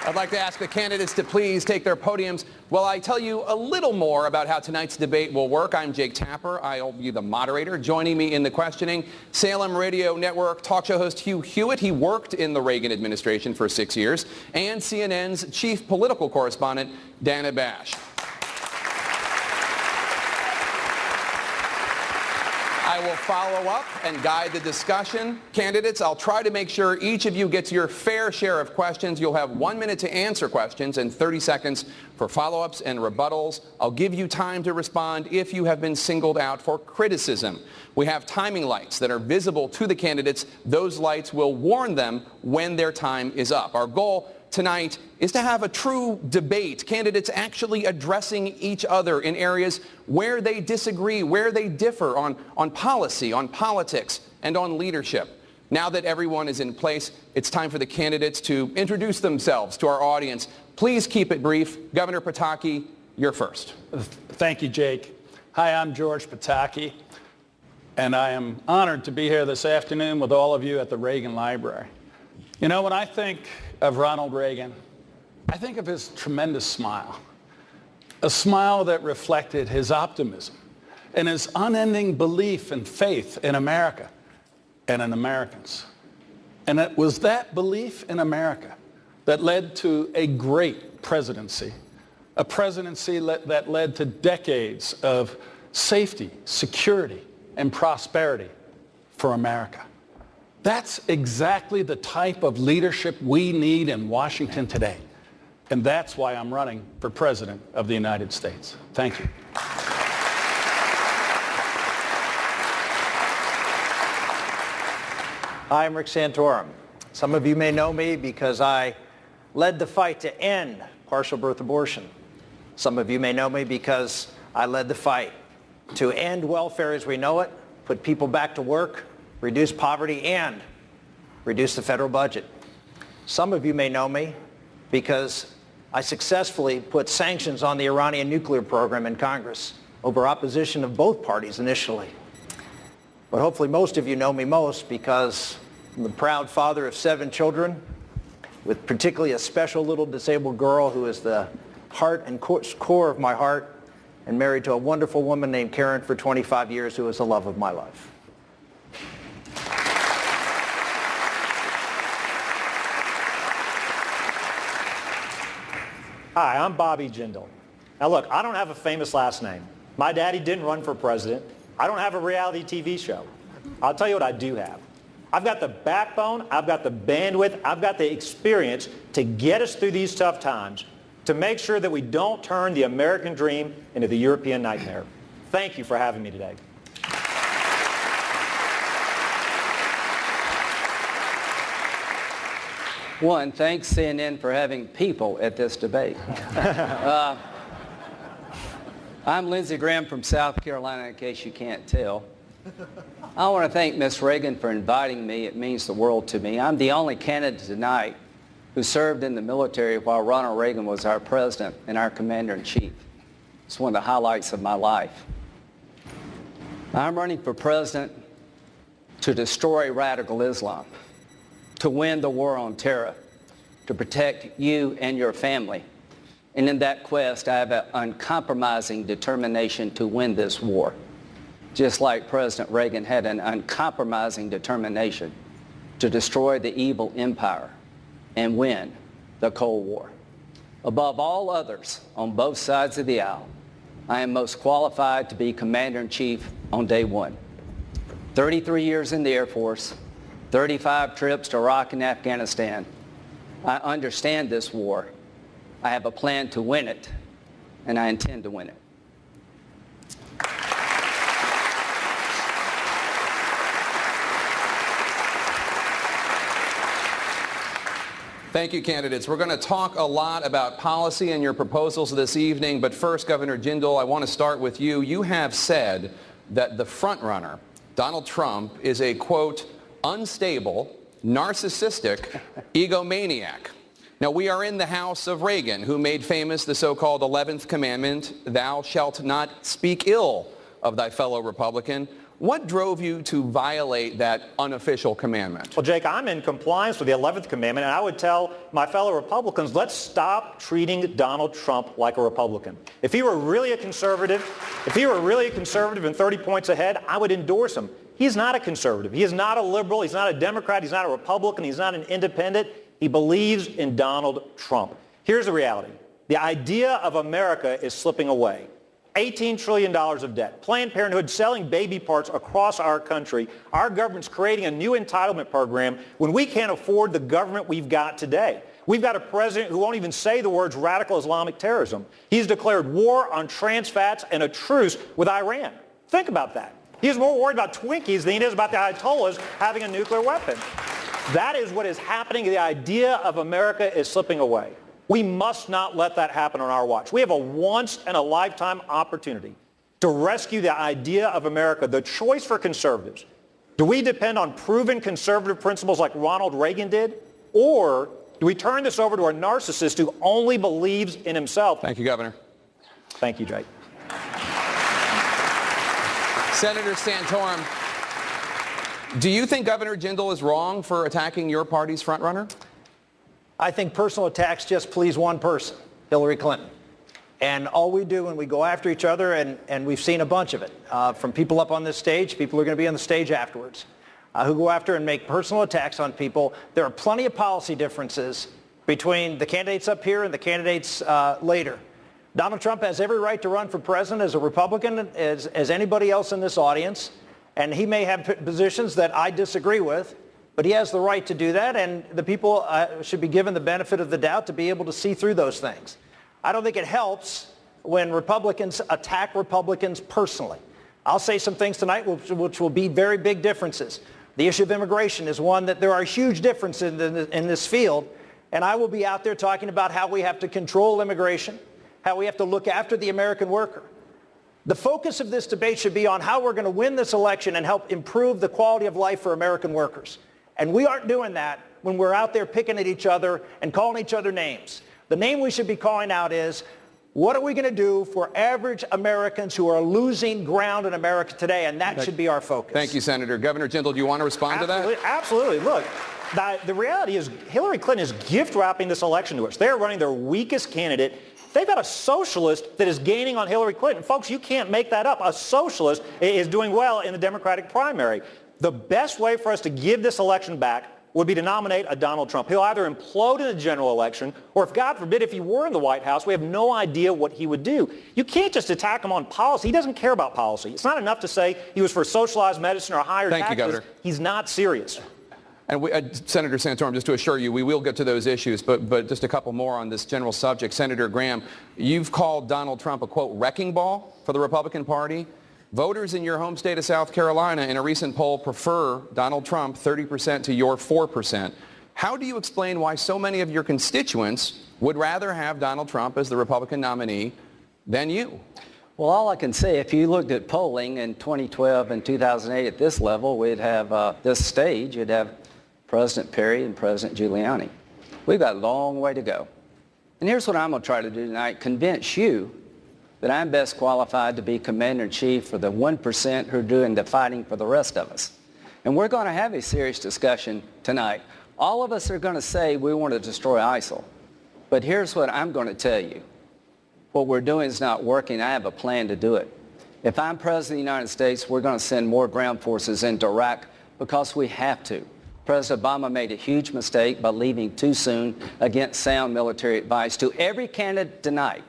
I'd like to ask the candidates to please take their podiums while I tell you a little more about how tonight's debate will work. I'm Jake Tapper. I'll be the moderator. Joining me in the questioning, Salem Radio Network talk show host Hugh Hewitt. He worked in the Reagan administration for 6 years. And CNN's chief political correspondent, Dana Bash. I will follow up and guide the discussion. Candidates, I'll try to make sure each of you gets your fair share of questions. You'll have 1 minute to answer questions and 30 seconds for follow-ups and rebuttals. I'll give you time to respond if you have been singled out for criticism. We have timing lights that are visible to the candidates. Those lights will warn them when their time is up. Our goal tonight is to have a true debate, candidates actually addressing each other in areas where they disagree, where they differ on policy, on politics, and on leadership. Now that everyone is in place, it's time for the candidates to introduce themselves to our audience. Please keep it brief. Governor Pataki, you're first. Thank you, Jake. Hi, I'm George Pataki, and I am honored to be here this afternoon with all of you at the Reagan Library. You know, when I think of Ronald Reagan, I think of his tremendous smile, a smile that reflected his optimism and his unending belief and faith in America and in Americans. And it was that belief in America that led to a great presidency, a presidency that led to decades of safety, security, and prosperity for America. That's exactly the type of leadership we need in Washington today. And that's why I'm running for President of the United States. Thank you. Hi, I'm Rick Santorum. Some of you may know me because I led the fight to end partial birth abortion. Some of you may know me because I led the fight to end welfare as we know it, put people back to work, reduce poverty, and reduce the federal budget. Some of you may know me because I successfully put sanctions on the Iranian nuclear program in Congress over opposition of both parties initially. But hopefully most of you know me most because I'm the proud father of 7 children, with particularly a special little disabled girl who is the heart and core of my heart, and married to a wonderful woman named Karen for 25 years who is the love of my life. Hi, I'm Bobby Jindal. Now look, I don't have a famous last name. My daddy didn't run for president. I don't have a reality TV show. I'll tell you what I do have. I've got the backbone, I've got the bandwidth, I've got the experience to get us through these tough times, to make sure that we don't turn the American dream into the European nightmare. Thank you for having me today. One, thanks CNN for having people at this debate. I'm Lindsey Graham from South Carolina, in case you can't tell. I want to thank Ms. Reagan for inviting me. It means the world to me. I'm the only candidate tonight who served in the military while Ronald Reagan was our president and our commander-in-chief. It's one of the highlights of my life. I'm running for president to destroy radical Islam, to win the war on terror, to protect you and your family. And in that quest, I have an uncompromising determination to win this war, just like President Reagan had an uncompromising determination to destroy the evil empire and win the Cold War. Above all others on both sides of the aisle, I am most qualified to be Commander-in-Chief on day one. 33 years in the Air Force, 35 trips to Iraq and Afghanistan. I understand this war. I have a plan to win it, and I intend to win it. Thank you, candidates. We're going to talk a lot about policy and your proposals this evening, but first, Governor Jindal, I want to start with you. You have said that the frontrunner, Donald Trump, is a, quote, unstable, narcissistic egomaniac. Now, we are in the house of Reagan, who made famous the so-called 11th commandment, thou shalt not speak ill of thy fellow Republican. What drove you to violate that unofficial commandment? Well, Jake, I'm in compliance with the 11th commandment, and I would tell my fellow Republicans, let's stop treating Donald Trump like a Republican. If he were really a conservative, and 30 points ahead, I would endorse him. He's not a conservative. He is not a liberal. He's not a Democrat. He's not a Republican. He's not an independent. He believes in Donald Trump. Here's the reality. The idea of America is slipping away. $18 trillion of debt. Planned Parenthood selling baby parts across our country. Our government's creating a new entitlement program when we can't afford the government we've got today. We've got a president who won't even say the words radical Islamic terrorism. He's declared war on trans fats and a truce with Iran. Think about that. He's more worried about Twinkies than he is about the Ayatollahs having a nuclear weapon. That is what is happening. The idea of America is slipping away. We must not let that happen on our watch. We have a once-in-a-lifetime opportunity to rescue the idea of America, the choice for conservatives. Do we depend on proven conservative principles like Ronald Reagan did? Or do we turn this over to a narcissist who only believes in himself? Thank you, Governor. Thank you, Jake. Senator Santorum, do you think Governor Jindal is wrong for attacking your party's frontrunner? I think personal attacks just please one person, Hillary Clinton. And all we do when we go after each other, and we've seen a bunch of it, from people up on this stage, people who are going to be on the stage afterwards, who go after and make personal attacks on people. There are plenty of policy differences between the candidates up here and the candidates later. Donald Trump has every right to run for president as a Republican as anybody else in this audience, and he may have positions that I disagree with. But he has the right to do that, and the people should be given the benefit of the doubt to be able to see through those things. I don't think it helps when Republicans attack Republicans personally. I'll say some things tonight which will be very big differences. The issue of immigration is one that there are huge differences in this field, and I will be out there talking about how we have to control immigration, how we have to look after the American worker. The focus of this debate should be on how we're going to win this election and help improve the quality of life for American workers. And we aren't doing that when we're out there picking at each other and calling each other names. The name we should be calling out is, what are we going to do for average Americans who are losing ground in America today? And that should be our focus. Thank you, Senator. Governor Jindal, do you want to respond to that? Absolutely. Look, the reality is Hillary Clinton is gift-wrapping this election to us. They're running their weakest candidate. They've got a socialist that is gaining on Hillary Clinton. Folks, you can't make that up. A socialist is doing well in the Democratic primary. The best way for us to give this election back would be to nominate a Donald Trump. He'll either implode in the general election, or if God forbid, if he were in the White House, we have no idea what he would do. You can't just attack him on policy. He doesn't care about policy. It's not enough to say he was for socialized medicine or higher taxes. Thank you, Governor. He's not serious. And Senator Santorum, just to assure you, we will get to those issues, but just a couple more on this general subject. Senator Graham, you've called Donald Trump a, quote, wrecking ball for the Republican Party. Voters in your home state of South Carolina in a recent poll prefer Donald Trump 30% to your 4%. How do you explain why so many of your constituents would rather have Donald Trump as the Republican nominee than you? Well, all I can say, if you looked at polling in 2012 and 2008 at this level, we'd have this stage, you'd have President Perry and President Giuliani. We've got a long way to go. And here's what I'm going to try to do tonight, convince you that I'm best qualified to be Commander-in-Chief for the 1% who are doing the fighting for the rest of us. And we're going to have a serious discussion tonight. All of us are going to say we want to destroy ISIL. But here's what I'm going to tell you. What we're doing is not working. I have a plan to do it. If I'm President of the United States, we're going to send more ground forces into Iraq because we have to. President Obama made a huge mistake by leaving too soon against sound military advice. To every candidate tonight,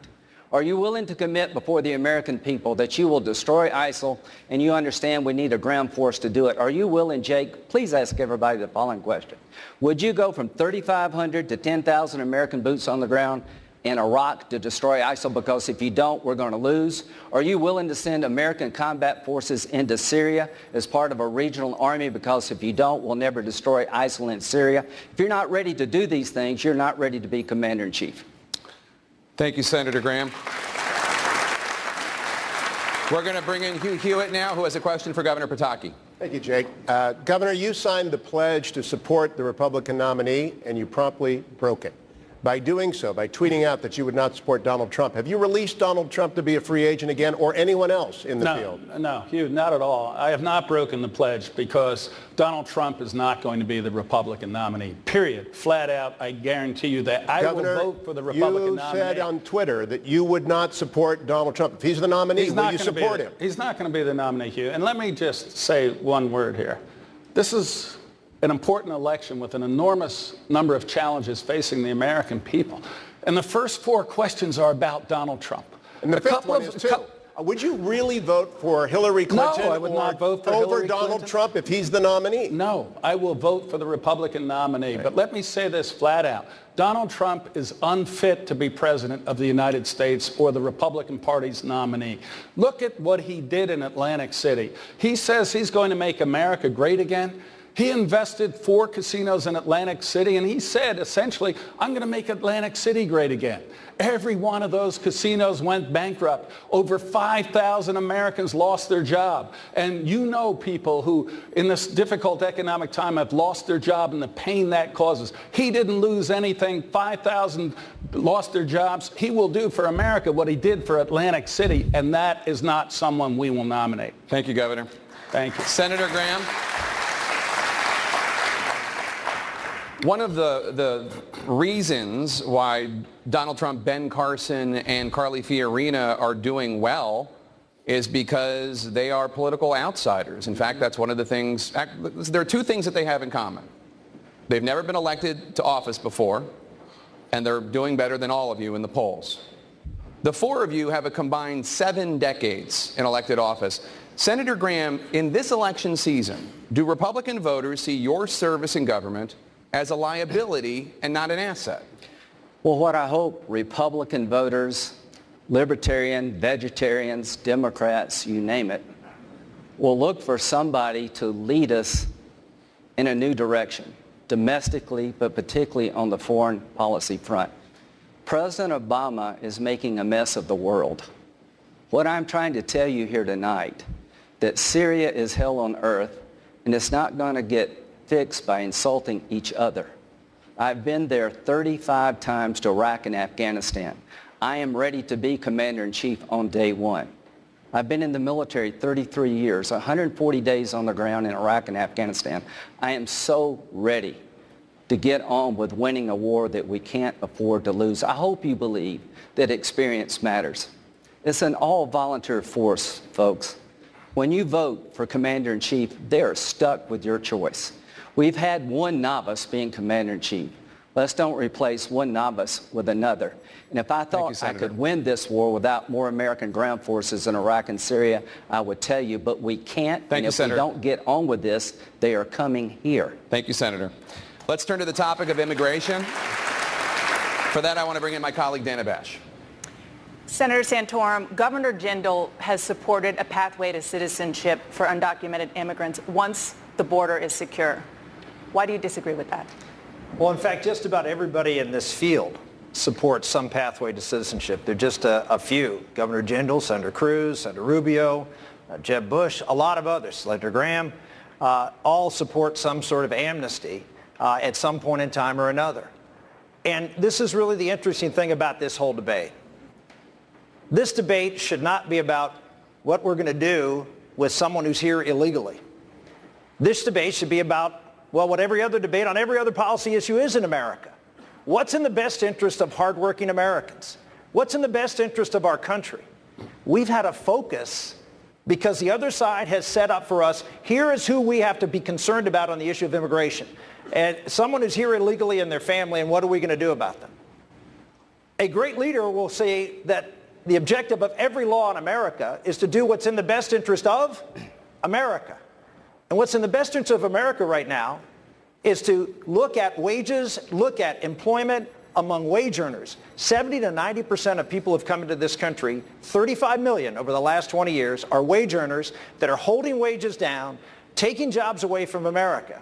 are you willing to commit before the American people that you will destroy ISIL and you understand we need a ground force to do it? Are you willing, Jake? Please ask everybody the following question. Would you go from 3,500 to 10,000 American boots on the ground in Iraq to destroy ISIL? Because if you don't, we're going to lose. Are you willing to send American combat forces into Syria as part of a regional army? Because if you don't, we'll never destroy ISIL in Syria. If you're not ready to do these things, you're not ready to be Commander-in-Chief. Thank you, Senator Graham. We're going to bring in Hugh Hewitt now, who has a question for Governor Pataki. Thank you, Jake. Governor, you signed the pledge to support the Republican nominee, and you promptly broke it. by doing so, by tweeting out that you would not support Donald Trump. Have you released Donald Trump to be a free agent again, or anyone else in the field? No, Hugh, not at all. I have not broken the pledge because Donald Trump is not going to be the Republican nominee, period. Flat out, I guarantee you that. I Governor, will vote for the Republican nominee. You said on Twitter that you would not support Donald Trump. If he's the nominee, will you support him? He's not going to be the nominee, Hugh. And let me just say one word here. This is an important election with an enormous number of challenges facing the American people. And the first 4 questions are about Donald Trump. And the fifth one is, too. Would you really vote for Hillary Clinton I would not vote for over Hillary Donald Clinton. Trump if he's the nominee? No, I will vote for the Republican nominee. But let me say this flat out. Donald Trump is unfit to be president of the United States or the Republican Party's nominee. Look at what he did in Atlantic City. He says he's going to make America great again. He invested 4 casinos in Atlantic City, and he said, essentially, I'm going to make Atlantic City great again. Every one of those casinos went bankrupt. Over 5,000 Americans lost their job. And you know people who, in this difficult economic time, have lost their job and the pain that causes. He didn't lose anything. 5,000 lost their jobs. He will do for America what he did for Atlantic City, and that is not someone we will nominate. Thank you, Governor. Thank you. Senator Graham. One of the reasons why Donald Trump, Ben Carson, and Carly Fiorina are doing well is because they are political outsiders. In fact, that's one of the things. There are 2 things that they have in common. They've never been elected to office before, and they're doing better than all of you in the polls. The 4 of you have a combined 7 decades in elected office. Senator Graham, in this election season, do Republican voters see your service in government as a liability and not an asset? Well, what I hope Republican voters, libertarian, vegetarians, Democrats, you name it, will look for somebody to lead us in a new direction, domestically, but particularly on the foreign policy front. President Obama is making a mess of the world. What I'm trying to tell you here tonight, that Syria is hell on earth, and it's not going to get fixed by insulting each other. I've been there 35 times to Iraq and Afghanistan. I am ready to be commander-in-chief on day 1. I've been in the military 33 years, 140 days on the ground in Iraq and Afghanistan. I am so ready to get on with winning a war that we can't afford to lose. I hope you believe that experience matters. It's an all-volunteer force, folks. When you vote for commander-in-chief, they're stuck with your choice. We've had one novice being commander-in-chief. Let's don't replace one novice with another. And if I thought I could win this war without more American ground forces in Iraq and Syria, I would tell you, but we can't. Thank you, Senator. If we don't get on with this, they are coming here. Thank you, Senator. Let's turn to the topic of immigration. For that, I want to bring in my colleague, Dana Bash. Senator Santorum, Governor Jindal has supported a pathway to citizenship for undocumented immigrants once the border is secure. Why do you disagree with that? Well, in fact, just about everybody in this field supports some pathway to citizenship. They're just a few. Governor Jindal, Senator Cruz, Senator Rubio, Jeb Bush, a lot of others, Senator Graham, all support some sort of amnesty at some point in time or another. And this is really the interesting thing about this whole debate. This debate should not be about what we're going to do with someone who's here illegally. This debate should be about, well, what every other debate on every other policy issue is in America. What's in the best interest of hardworking Americans? What's in the best interest of our country? We've had a focus because the other side has set up for us, here is who we have to be concerned about on the issue of immigration. And someone who's here illegally and their family, and what are we going to do about them? A great leader will say that the objective of every law in America is to do what's in the best interest of America. And what's in the best interest of America right now is to look at wages, look at employment among wage earners. 70 to 90% of people who have come into this country, 35 million over the last 20 years, are wage earners that are holding wages down, taking jobs away from America.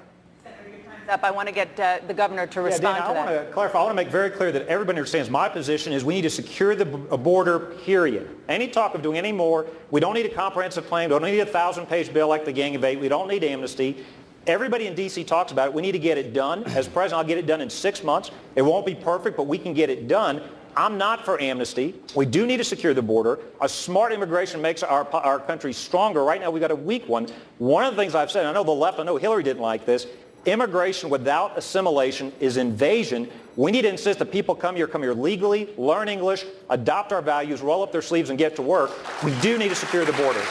Up. I want to get the governor to respond Dana, to that. I want to clarify. I want to make very clear that everybody understands my position is we need to secure the border, period. Any talk of doing any more, we don't need a comprehensive plan. We don't need a 1,000-page bill like the Gang of Eight. We don't need amnesty. Everybody in D.C. talks about it. We need to get it done. As president, I'll get it done in 6 months. It won't be perfect, but we can get it done. I'm not for amnesty. We do need to secure the border. A smart immigration makes our country stronger. Right now, we've got a weak one. One of the things I've said, and I know the left, I know Hillary didn't like this, immigration without assimilation is invasion. We need to insist that people come here legally, learn English, adopt our values, roll up their sleeves, and get to work. We do need to secure the border.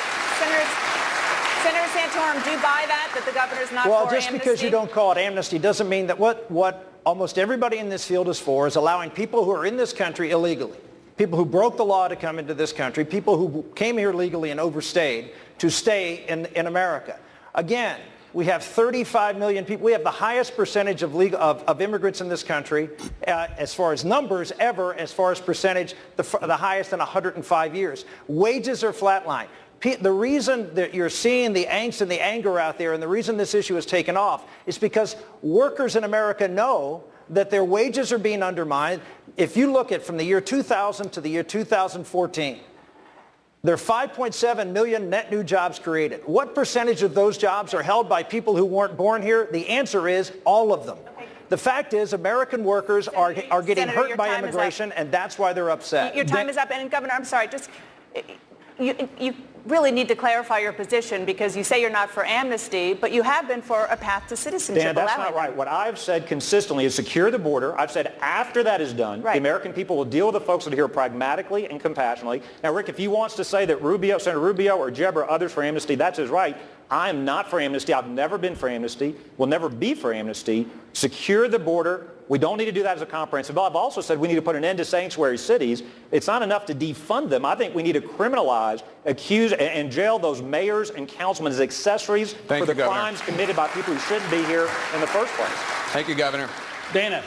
Senator Santorum, do you buy that the governor's not for Well, amnesty? just because you don't call it amnesty doesn't mean that what almost everybody in this field is for is allowing people who are in this country illegally, people who broke the law to come into this country, people who came here legally and overstayed, to stay in America. Again, we have 35 million people. We have the highest percentage of immigrants in this country as far as numbers ever, as far as percentage, the highest in 105 years. Wages are flatlined. The reason that you're seeing the angst and the anger out there, and the reason this issue has taken off, is because workers in America know that their wages are being undermined. If you look at from the year 2000 to the year 2014, there are 5.7 million net new jobs created. What percentage of those jobs are held by people who weren't born here? The answer is all of them. Okay. The fact is American workers are getting hurt by immigration, and that's why they're upset. Your time is up. And Governor, I'm sorry, just you really need to clarify your position, because you say you're not for amnesty, but you have been for a path to citizenship. Dan, that's not right. What I've said consistently is secure the border. I've said after that is done, the American people will deal with the folks that are here pragmatically and compassionately. Now, Rick, if he wants to say that Senator Rubio or Jeb or others for amnesty, that's his right. I am not for amnesty. I've never been for amnesty. Will never be for amnesty. Secure the border. We don't need to do that as a comprehensive bill. I've also said we need to put an end to sanctuary cities. It's not enough to defund them. I think we need to criminalize, accuse, and jail those mayors and councilmen as accessories for the crimes committed by people who shouldn't be here in the first place. Thank you, Governor. Dana.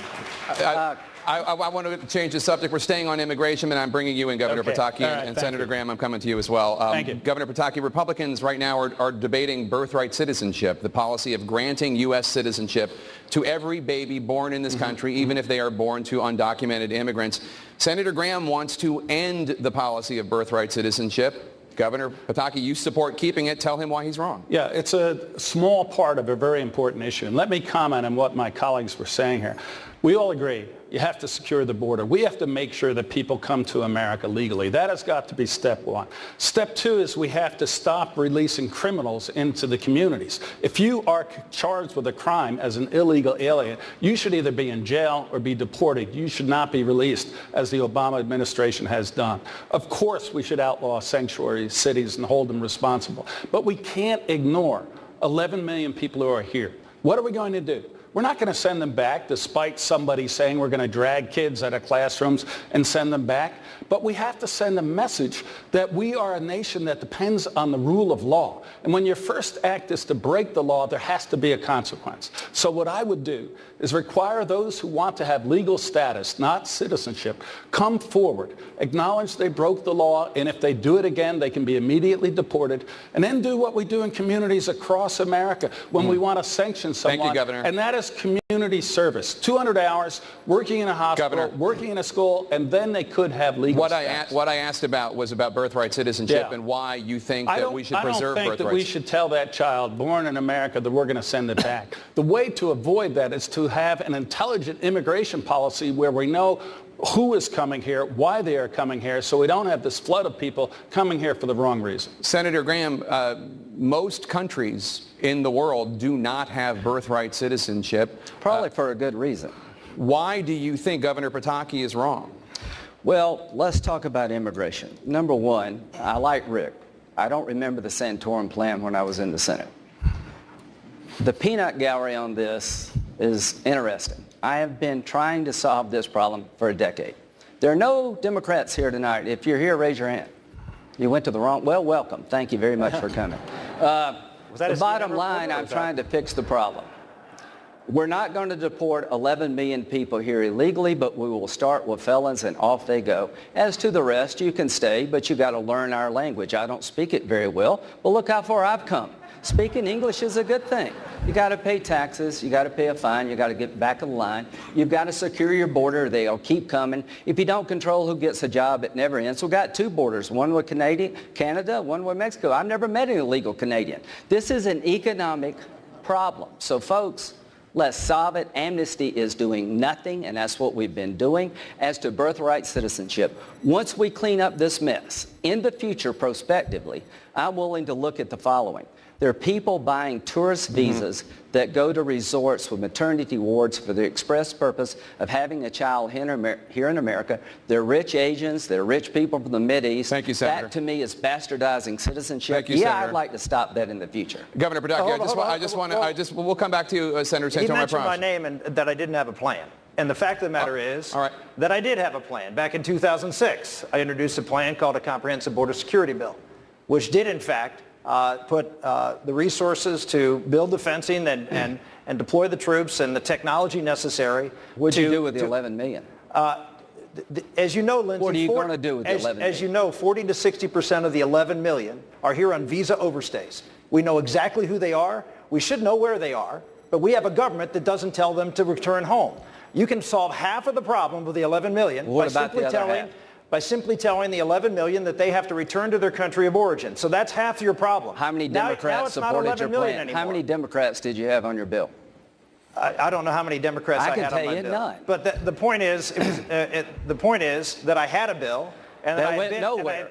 I want to change the subject. We're staying on immigration, and I'm bringing you in, Governor Pataki, and Senator Graham, I'm coming to you as well. Thank you. Governor Pataki, Republicans right now are debating birthright citizenship, the policy of granting U.S. citizenship to every baby born in this country, even if they are born to undocumented immigrants. Senator Graham wants to end the policy of birthright citizenship. Governor Pataki, you support keeping it. Tell him why he's wrong. Yeah, it's a small part of a very important issue. And let me comment on what my colleagues were saying here. We all agree you have to secure the border. We have to make sure that people come to America legally. That has got to be step one. Step two is we have to stop releasing criminals into the communities. If you are charged with a crime as an illegal alien, you should either be in jail or be deported. You should not be released, as the Obama administration has done. Of course, we should outlaw sanctuary cities and hold them responsible. But we can't ignore 11 million people who are here. What are we going to do? We're not going to send them back, despite somebody saying we're going to drag kids out of classrooms and send them back. But we have to send a message that we are a nation that depends on the rule of law. And when your first act is to break the law, there has to be a consequence. So what I would do is require those who want to have legal status, not citizenship, come forward, acknowledge they broke the law, and if they do it again, they can be immediately deported, and then do what we do in communities across America when we want to sanction someone. Thank you, Governor. And that is community service. 200 hours, working in a hospital, Governor, working in a school, and then they could have legal status. What I asked about was about birthright citizenship and why you think that we should preserve birthrights. I don't think that we should tell that child born in America that we're going to send it back. The way to avoid that is to have an intelligent immigration policy where we know who is coming here, why they are coming here, so we don't have this flood of people coming here for the wrong reason. Senator Graham, most countries in the world do not have birthright citizenship. Probably for a good reason. Why do you think Governor Pataki is wrong? Well, let's talk about immigration. Number one, I like Rick. I don't remember the Santorum plan when I was in the Senate. The peanut gallery on this is interesting. I have been trying to solve this problem for a decade. There are no Democrats here tonight. If you're here, raise your hand. You went to the wrong, well, welcome. Thank you very much for coming. The bottom line, I'm trying to fix the problem. We're not going to deport 11 million people here illegally, but we will start with felons and off they go. As to the rest, you can stay, but you got to learn our language. I don't speak it very well, but look how far I've come. Speaking English is a good thing. You got to pay taxes. You got to pay a fine. You got to get back in line. You've got to secure your border. They'll keep coming. If you don't control who gets a job, it never ends. We've got two borders, one with Canada, one with Mexico. I've never met an illegal Canadian. This is an economic problem. So folks, let's solve it. Amnesty is doing nothing, and that's what we've been doing. As to birthright citizenship, once we clean up this mess, in the future, prospectively, I'm willing to look at the following. There are people buying tourist visas that go to resorts with maternity wards for the express purpose of having a child here in America. They're rich Asians. They're rich people from the Mideast. Thank you, Senator. That, to me, is bastardizing citizenship. Thank you, yeah, Senator. I'd like to stop that in the future. Governor Pataki, we'll come back to you, Senator He Santorum, I mentioned my promise. name and that I didn't have a plan. And the fact of the matter is all right. that I did have a plan. Back in 2006, I introduced a plan called a Comprehensive Border Security Bill, which did, in fact, put the resources to build the fencing and deploy the troops and the technology necessary. What'd you do with the $11 million? As you know, Lindsey, What are you going to do with the 11 million? As you know, 40 to 60% of the 11 million are here on visa overstays. We know exactly who they are. We should know where they are, but we have a government that doesn't tell them to return home. You can solve half of the problem with the 11 million What about the other half? by simply telling the 11 million that they have to return to their country of origin. So that's half your problem. How many Now Democrats it's not supported 11 your million plan? anymore. How many Democrats did you have on your bill? I don't know how many Democrats I I can had tell on my you bill. none. But the point is, the point is that I had a bill and That I went been- nowhere.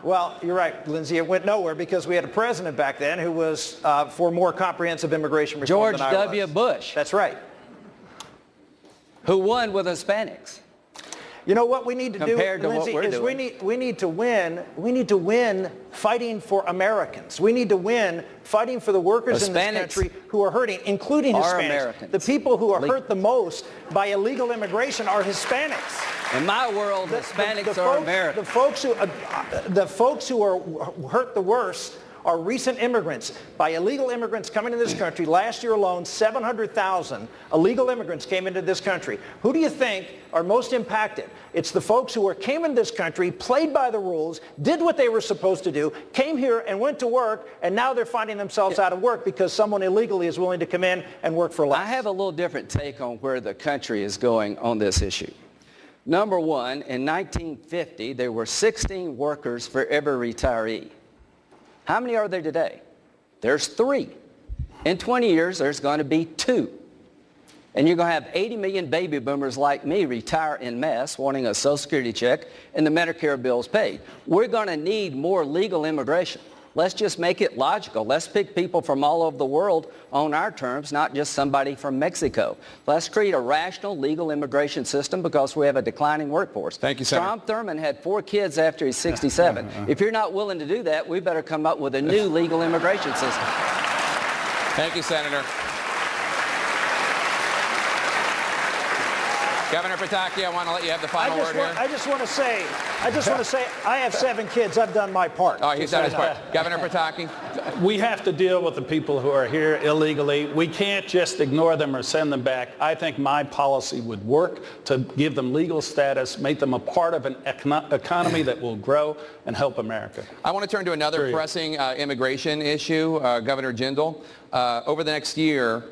Well, you're right, Lindsey. It went nowhere because we had a president back then who was for more comprehensive immigration reform George than I W. was. Bush. That's right. Who won with Hispanics? You know what we need to do, Compared to what Lindsey, we're is doing. we need to win. We need to win fighting for Americans. We need to win fighting for the workers in this Hispanics country who are hurting, including are Hispanics. Americans. The people who are hurt the most by illegal immigration are Hispanics. In my world, Hispanics are folks, Americans. The folks who are hurt the worst are recent immigrants. By illegal immigrants coming into this country, last year alone, 700,000 illegal immigrants came into this country. Who do you think are most impacted? It's the folks who came into this country, played by the rules, did what they were supposed to do, came here and went to work, and now they're finding themselves out of work because someone illegally is willing to come in and work for less. I have a little different take on where the country is going on this issue. Number one, in 1950, there were 16 workers for every retiree. How many are there today? There's 3. In 20 years, there's going to be 2. And you're going to have 80 million baby boomers like me retire en masse wanting a Social Security check and the Medicare bills paid. We're going to need more legal immigration. Let's just make it logical. Let's pick people from all over the world on our terms, not just somebody from Mexico. Let's create a rational legal immigration system because we have a declining workforce. Thank you, Senator. Strom Thurmond had 4 kids after he's 67. If you're not willing to do that, we better come up with a new legal immigration system. Thank you, Senator. Governor Pataki, I want to let you have the final word here. I just want to say, I have 7 kids. I've done my part. Oh, he's done his part. Governor Pataki. We have to deal with the people who are here illegally. We can't just ignore them or send them back. I think my policy would work to give them legal status, make them a part of an economy that will grow and help America. I want to turn to another pressing immigration issue, Governor Jindal. Over the next year,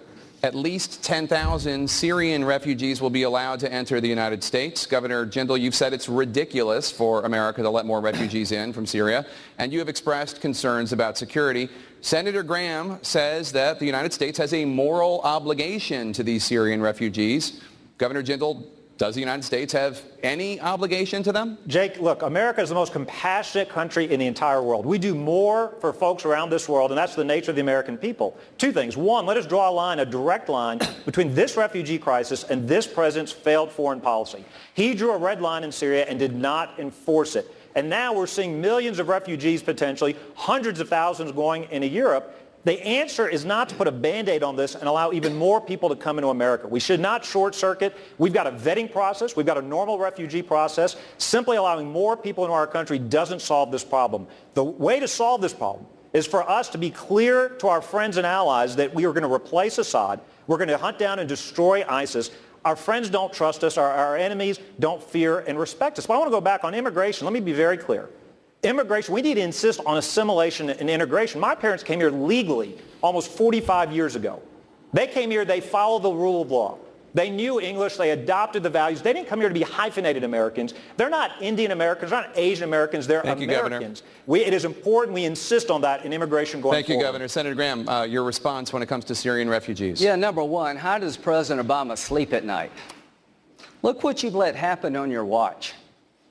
at least 10,000 Syrian refugees will be allowed to enter the United States. Governor Jindal, you've said it's ridiculous for America to let more refugees in from Syria, and you have expressed concerns about security. Senator Graham says that the United States has a moral obligation to these Syrian refugees. Governor Jindal, does the United States have any obligation to them? Jake, look, America is the most compassionate country in the entire world. We do more for folks around this world, and that's the nature of the American people. 2 things. 1, let us draw a line, a direct line, between this refugee crisis and this president's failed foreign policy. He drew a red line in Syria and did not enforce it. And now we're seeing millions of refugees potentially, hundreds of thousands going into Europe. The answer is not to put a Band-Aid on this and allow even more people to come into America. We should not short-circuit. We've got a vetting process. We've got a normal refugee process. Simply allowing more people into our country doesn't solve this problem. The way to solve this problem is for us to be clear to our friends and allies that we are going to replace Assad. We're going to hunt down and destroy ISIS. Our friends don't trust us. Our enemies don't fear and respect us. But I want to go back on immigration. Let me be very clear. Immigration, we need to insist on assimilation and integration. My parents came here legally almost 45 years ago. They came here, they followed the rule of law. They knew English. They adopted the values. They didn't come here to be hyphenated Americans. They're not Indian Americans. They're not Asian Americans. They're Thank Americans. You, Governor. It is important we insist on that in immigration going forward. Thank you, Governor. Senator Graham, your response when it comes to Syrian refugees. Yeah, number one, how does President Obama sleep at night? Look what you've let happen on your watch.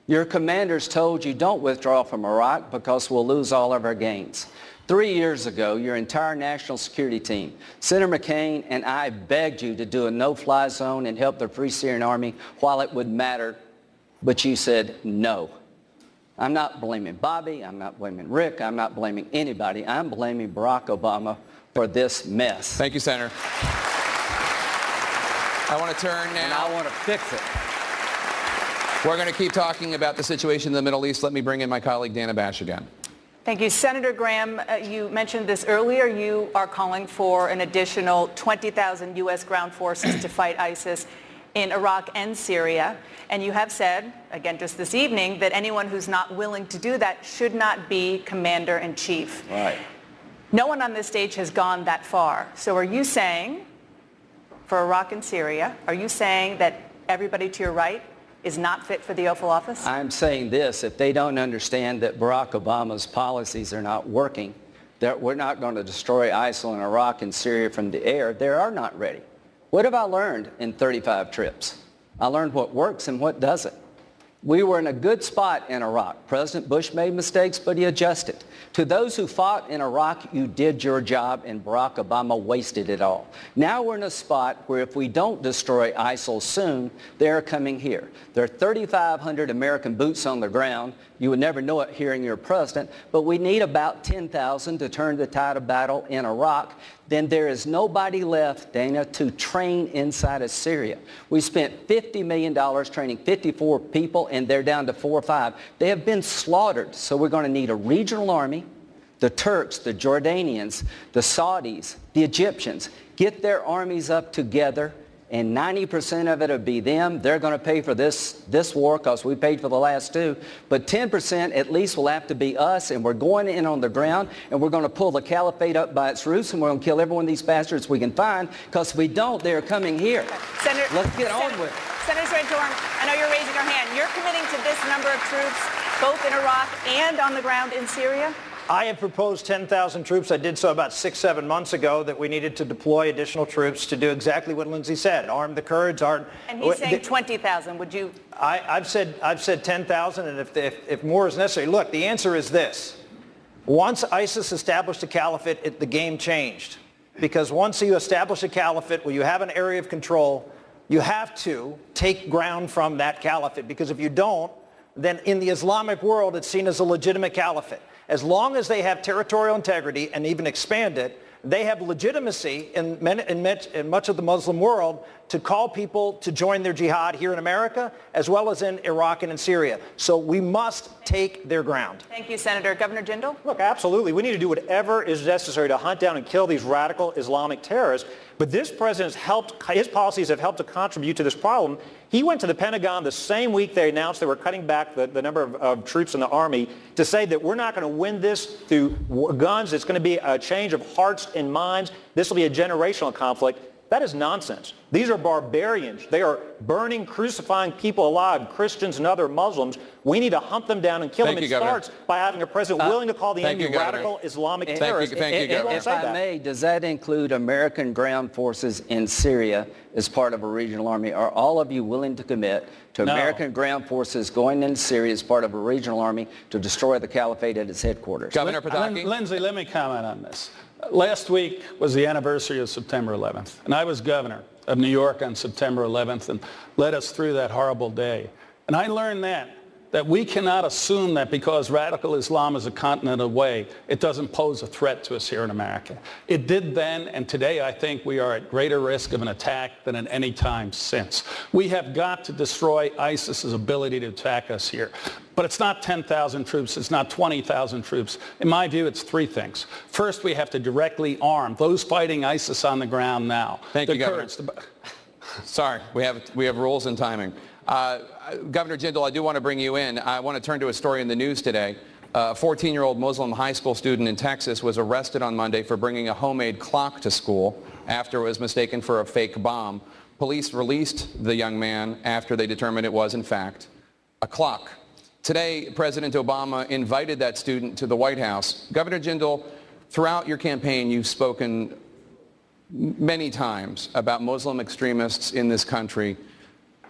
Your commanders told you don't withdraw from Iraq because we'll lose all of our gains. 3 years ago, your entire national security team, Senator McCain and I begged you to do a no-fly zone and help the Free Syrian Army while it would matter, but you said no. I'm not blaming Bobby, I'm not blaming Rick, I'm not blaming anybody. I'm blaming Barack Obama for this mess. Thank you, Senator. I want to turn now. And I want to fix it. We're going to keep talking about the situation in the Middle East. Let me bring in my colleague Dana Bash again. Thank you. Senator Graham, you mentioned this earlier. You are calling for an additional 20,000 U.S. ground forces to fight ISIS in Iraq and Syria. And you have said, again just this evening, that anyone who's not willing to do that should not be commander-in-chief. Right. No one on this stage has gone that far. So are you saying, for Iraq and Syria, are you saying that everybody to your right is not fit for the Oval Office? I'm saying this, if they don't understand that Barack Obama's policies are not working, that we're not going to destroy ISIL in Iraq and Syria from the air, they are not ready. What have I learned in 35 trips? I learned what works and what doesn't. We were in a good spot in Iraq. President Bush made mistakes, but he adjusted. To those who fought in Iraq, you did your job, and Barack Obama wasted it all. Now we're in a spot where if we don't destroy ISIL soon, they're coming here. There are 3,500 American boots on the ground. You would never know it hearing your president, but we need about 10,000 to turn the tide of battle in Iraq. Then there is nobody left, Dana, to train inside of Syria. We spent $50 million training 54 people, and they're down to 4 or 5. They have been slaughtered, so we're going to need a regional army. The Turks, the Jordanians, the Saudis, the Egyptians, get their armies up together, and 90% of it will be them. They're going to pay for this war because we paid for the last two. But 10% at least will have to be us, and we're going in on the ground, and we're going to pull the caliphate up by its roots, and we're going to kill every one of these bastards we can find, because if we don't, they're coming here. Senator, let's get on with it. Senator Santorum, I know you're raising your hand. You're committing to this number of troops, both in Iraq and on the ground in Syria? I have proposed 10,000 troops. I did so about 6-7 months ago, that we needed to deploy additional troops to do exactly what Lindsey said, arm the Kurds. And he's saying 20,000. Would you? I've said 10,000, and if more is necessary. Look, the answer is this. Once ISIS established a caliphate, the game changed. Because once you establish a caliphate where you have an area of control, you have to take ground from that caliphate. Because if you don't, then in the Islamic world, it's seen as a legitimate caliphate. As long as they have territorial integrity and even expand it, they have legitimacy in much of the Muslim world to call people to join their jihad here in America, as well as in Iraq and in Syria. So we must take their ground. Thank you, Senator. Governor Jindal? Look, absolutely. We need to do whatever is necessary to hunt down and kill these radical Islamic terrorists. But this president has helped, his policies have helped to contribute to this problem. He went to the Pentagon the same week they announced they were cutting back the number of troops in the Army to say that we're not going to win this through guns. It's going to be a change of hearts and minds. This will be a generational conflict. That is nonsense. These are barbarians. They are burning, crucifying people alive, Christians and other Muslims. We need to hunt them down and kill them. It starts by having a president willing to call the enemy radical Islamic terrorists. If I may, does that include American ground forces in Syria as part of a regional army? Are all of you willing to commit to American ground forces going into Syria as part of a regional army to destroy the caliphate at its headquarters? Governor Pataki? Lindsey, let me comment on this. Last week was the anniversary of September 11th, and I was governor of New York on September 11th and led us through that horrible day. And I learned that we cannot assume that because radical Islam is a continent away, it doesn't pose a threat to us here in America. It did then, and today I think we are at greater risk of an attack than at any time since. We have got to destroy ISIS's ability to attack us here. But it's not 10,000 troops. It's not 20,000 troops. In my view, it's three things. First, we have to directly arm those fighting ISIS on the ground now. Thank you, Governor. Sorry, we have rules and timing. Governor Jindal, I do want to bring you in. I want to turn to a story in the news today. A 14-year-old Muslim high school student in Texas was arrested on Monday for bringing a homemade clock to school after it was mistaken for a fake bomb. Police released the young man after they determined it was, in fact, a clock. Today, President Obama invited that student to the White House. Governor Jindal, throughout your campaign, you've spoken many times about Muslim extremists in this country.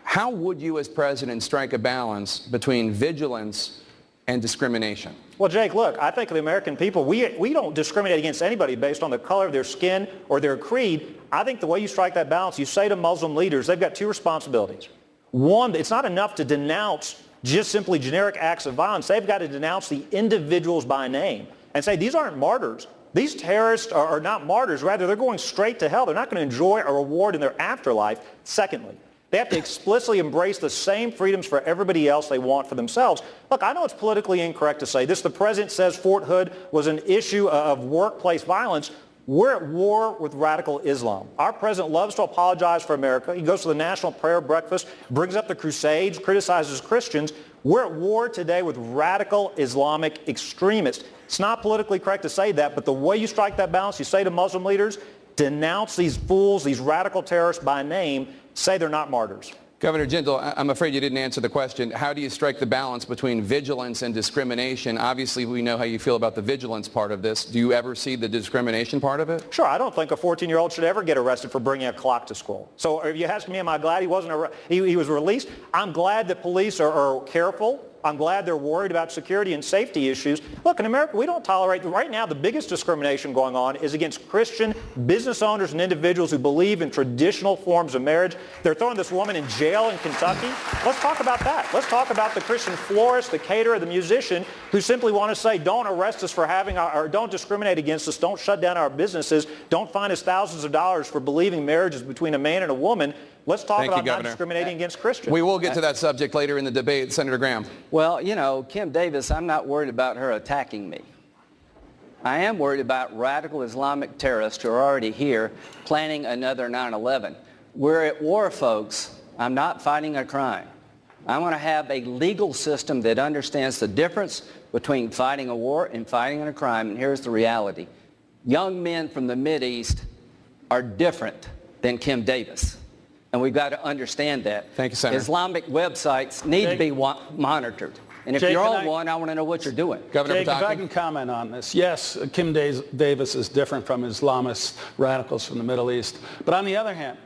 How would you as president strike a balance between vigilance and discrimination? Well, Jake, look, I think the American people, we don't discriminate against anybody based on the color of their skin or their creed. I think the way you strike that balance, you say to Muslim leaders, they've got two responsibilities. One, it's not enough to denounce just simply generic acts of violence. They've got to denounce the individuals by name and say these aren't martyrs. These terrorists are not martyrs. Rather, they're going straight to hell. They're not going to enjoy a reward in their afterlife. Secondly, they have to explicitly embrace the same freedoms for everybody else they want for themselves. Look, I know it's politically incorrect to say this. The president says Fort Hood was an issue of workplace violence. We're at war with radical Islam. Our president loves to apologize for America. He goes to the National Prayer Breakfast, brings up the Crusades, criticizes Christians. We're at war today with radical Islamic extremists. It's not politically correct to say that, but the way you strike that balance, you say to Muslim leaders, denounce these fools, these radical terrorists by name, say they're not martyrs. Governor Jindal, I'm afraid you didn't answer the question. How do you strike the balance between vigilance and discrimination? Obviously, we know how you feel about the vigilance part of this. Do you ever see the discrimination part of it? Sure. I don't think a 14-year-old should ever get arrested for bringing a clock to school. So if you ask me, am I glad he wasn't he was released? I'm glad that police are careful. I'm glad they're worried about security and safety issues. Look, in America, we don't tolerate, right now, the biggest discrimination going on is against Christian business owners and individuals who believe in traditional forms of marriage. They're throwing this woman in jail in Kentucky. Let's talk about that. Let's talk about the Christian florist, the caterer, the musician who simply want to say, don't arrest us for having or don't discriminate against us, don't shut down our businesses, don't fine us thousands of dollars for believing marriage is between a man and a woman. Let's talk about not discriminating against Christians. We will get to that subject later in the debate. Senator Graham. Well, you know, Kim Davis, I'm not worried about her attacking me. I am worried about radical Islamic terrorists who are already here planning another 9/11. We're at war, folks. I'm not fighting a crime. I want to have a legal system that understands the difference between fighting a war and fighting a crime. And here's the reality. Young men from the Mideast are different than Kim Davis. And we've got to understand that. Thank you, Senator. Islamic websites need to be monitored. And if you're on one, I want to know what you're doing. Governor Jake, if I Pataki. can comment on this. Yes, Kim Davis is different from Islamist radicals from the Middle East. But on the other hand,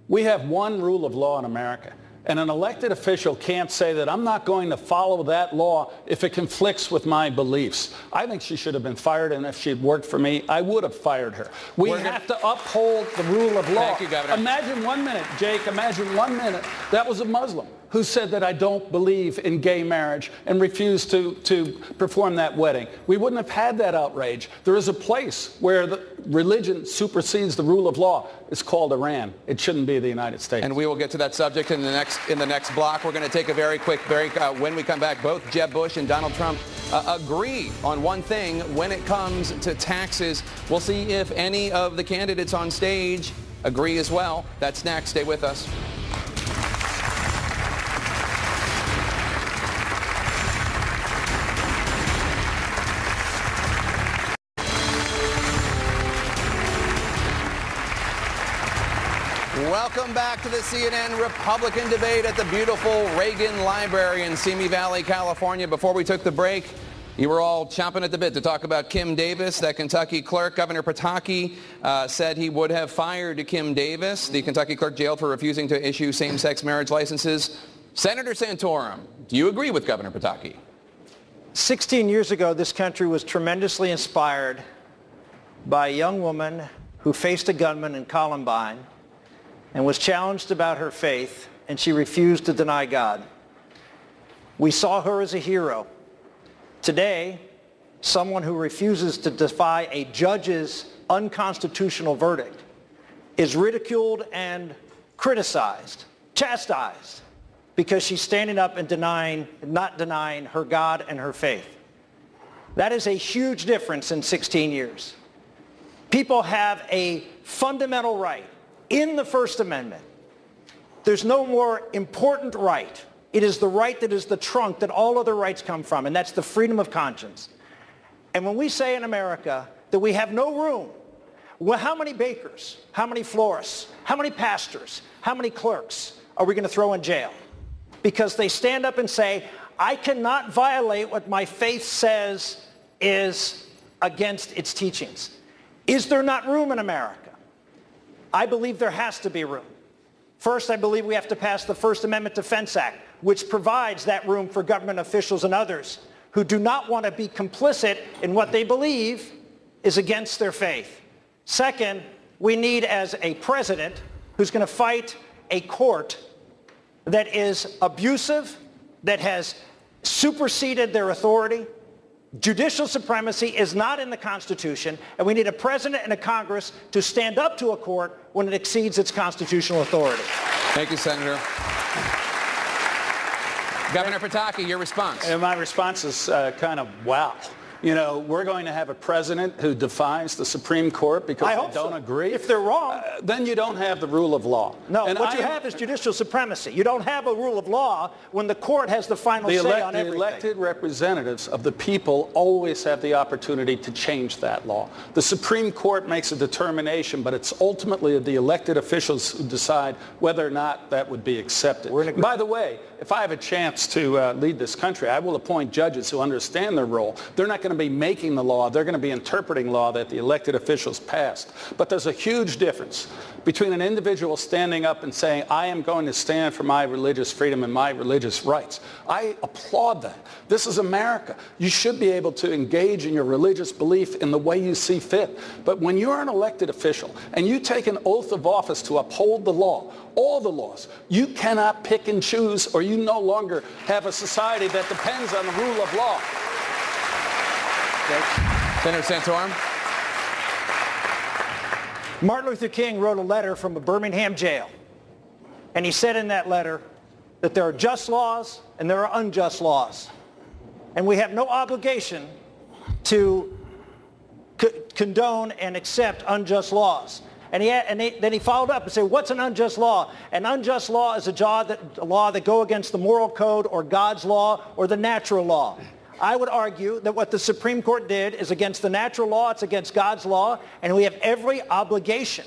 we have one rule of law in America. And an elected official can't say that I'm not going to follow that law if it conflicts with my beliefs. I think she should have been fired, and if she'd worked for me, I would have fired her. We have to uphold the rule of law. Thank you, Governor. Imagine 1 minute, Jake, imagine 1 minute, that was a Muslim who said that I don't believe in gay marriage and refused to perform that wedding. We wouldn't have had that outrage. There is a place where the religion supersedes the rule of law. It's called Iran. It shouldn't be the United States. And we will get to that subject in the next block. We're going to take a very quick break. When we come back, both Jeb Bush and Donald Trump agree on one thing when it comes to taxes. We'll see if any of the candidates on stage agree as well. That's next. Stay with us. Welcome back to the CNN Republican debate at the beautiful Reagan Library in Simi Valley, California. Before we took the break, you were all chomping at the bit to talk about Kim Davis, that Kentucky clerk. Governor Pataki said he would have fired Kim Davis, the Kentucky clerk jailed for refusing to issue same-sex marriage licenses. Senator Santorum, do you agree with Governor Pataki? 16 years ago, this country was tremendously inspired by a young woman who faced a gunman in Columbine and was challenged about her faith, and she refused to deny God. We saw her as a hero. Today, someone who refuses to defy a judge's unconstitutional verdict is ridiculed and criticized, chastised, because she's standing up and not denying her God and her faith. That is a huge difference in 16 years. People have a fundamental right in the First Amendment. There's no more important right. It is the right that is the trunk that all other rights come from, and that's the freedom of conscience. And when we say in America that we have no room Well, how many bakers, how many florists, how many pastors, how many clerks are we going to throw in jail? Because they stand up and say, I cannot violate what my faith says is against its teachings. Is there not room in America? I believe there has to be room. First, I believe we have to pass the First Amendment Defense Act, which provides that room for government officials and others who do not want to be complicit in what they believe is against their faith. Second, we need as a president who's going to fight a court that is abusive, that has superseded their authority. Judicial supremacy is not in the Constitution, and we need a president and a Congress to stand up to a court when it exceeds its constitutional authority. Thank you, Senator. Governor Pataki, your response. And my response is kind of wow. You know, we're going to have a president who defies the Supreme Court because they don't agree. If they're wrong. Then you don't have the rule of law. No, and what you have is judicial supremacy. You don't have a rule of law when the court has the final say on everything. The elected representatives of the people always have the opportunity to change that law. The Supreme Court makes a determination, but it's ultimately the elected officials who decide whether or not that would be accepted. By the way, if I have a chance to lead this country, I will appoint judges who understand their role. They're not going to be making the law. They're going to be interpreting law that the elected officials passed. But there's a huge difference between an individual standing up and saying, I am going to stand for my religious freedom and my religious rights. I applaud that. This is America. You should be able to engage in your religious belief in the way you see fit. But when you're an elected official and you take an oath of office to uphold the law, all the laws, you cannot pick and choose, or you no longer have a society that depends on the rule of law. Senator Santorum. Martin Luther King wrote a letter from a Birmingham jail. And he said in that letter that there are just laws and there are unjust laws. And we have no obligation to condone and accept unjust laws. And then he followed up and said, what's an unjust law? An unjust law is a law that go against the moral code or God's law or the natural law. I would argue that what the Supreme Court did is against the natural law, it's against God's law, and we have every obligation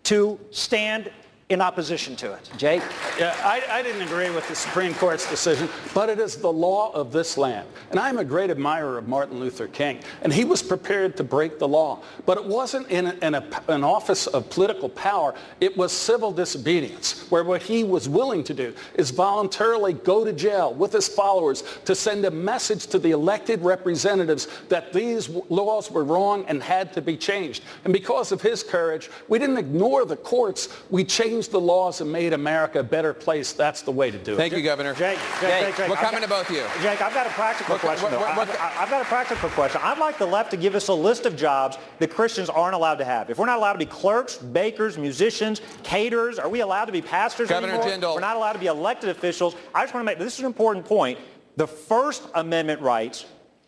to stand in opposition to it. Jake? Yeah, I didn't agree with the Supreme Court's decision, but it is the law of this land. And I'm a great admirer of Martin Luther King, and he was prepared to break the law. But it wasn't in an office of political power. It was civil disobedience, where what he was willing to do is voluntarily go to jail with his followers to send a message to the elected representatives that these laws were wrong and had to be changed. And because of his courage, we didn't ignore the courts. We changed the laws and made America a better place. That's the way to do it. Thank you, Governor. Jake, We're coming to both of you. Jake, I've got a practical question. I've got a practical question. I'd like the left to give us a list of jobs that Christians aren't allowed to have. If we're not allowed to be clerks, bakers, musicians, caterers, are we allowed to be pastors anymore? Governor Jindal. We're not allowed to be elected officials. I just want to make, this is an important point. The First Amendment rights,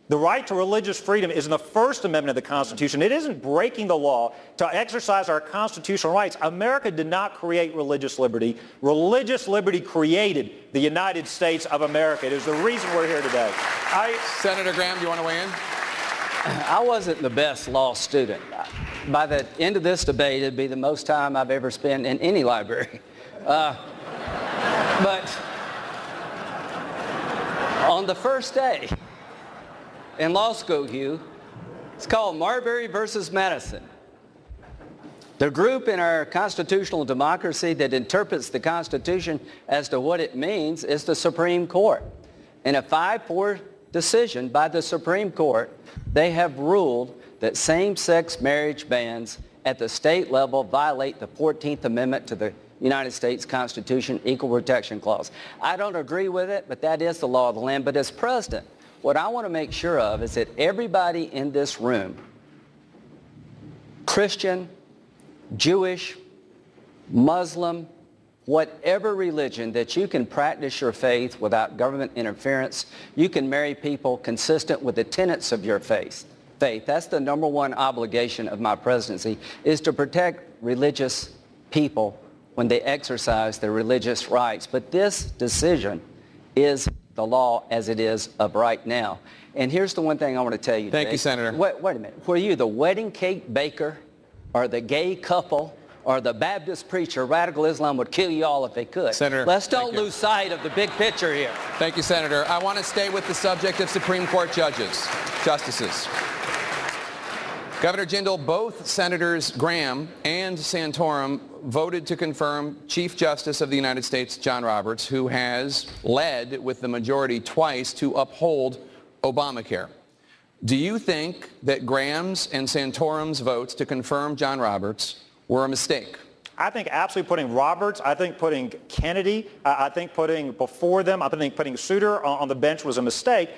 the right to religious freedom is in the First Amendment of the Constitution. It isn't breaking the law to exercise our constitutional rights. America did not create religious liberty. Religious liberty created the United States of America. It is the reason we're here today. Senator Graham, do you want to weigh in? I wasn't the best law student. By the end of this debate, it'd be the most time I've ever spent in any library. But on the first day in law school, Hugh, it's called Marbury versus Madison. The group in our constitutional democracy that interprets the Constitution as to what it means is the Supreme Court. In a 5-4 decision by the Supreme Court, they have ruled that same-sex marriage bans at the state level violate the 14th Amendment to the United States Constitution, Equal Protection Clause. I don't agree with it, but that is the law of the land. But as president, what I want to make sure of is that everybody in this room, Christian, Jewish, Muslim, whatever religion, that you can practice your faith without government interference. You can marry people consistent with the tenets of your faith. That's the number one obligation of my presidency, is to protect religious people when they exercise their religious rights. But this decision is the law as it is of right now. And here's the one thing I want to tell you, Thank you, Jake. Senator. Wait a minute. Were you the wedding cake baker or the gay couple or the Baptist preacher, radical Islam would kill you all if they could. Senator, let's don't thank you. lose sight of the big picture here. Thank you, Senator. I want to stay with the subject of Supreme Court justices. Governor Jindal, both Senators Graham and Santorum voted to confirm Chief Justice of the United States John Roberts, who has led with the majority twice to uphold Obamacare. Do you think that Graham's and Santorum's votes to confirm John Roberts were a mistake? I think absolutely putting Roberts, I think putting Kennedy, I think putting before them, I think putting Souter on the bench was a mistake.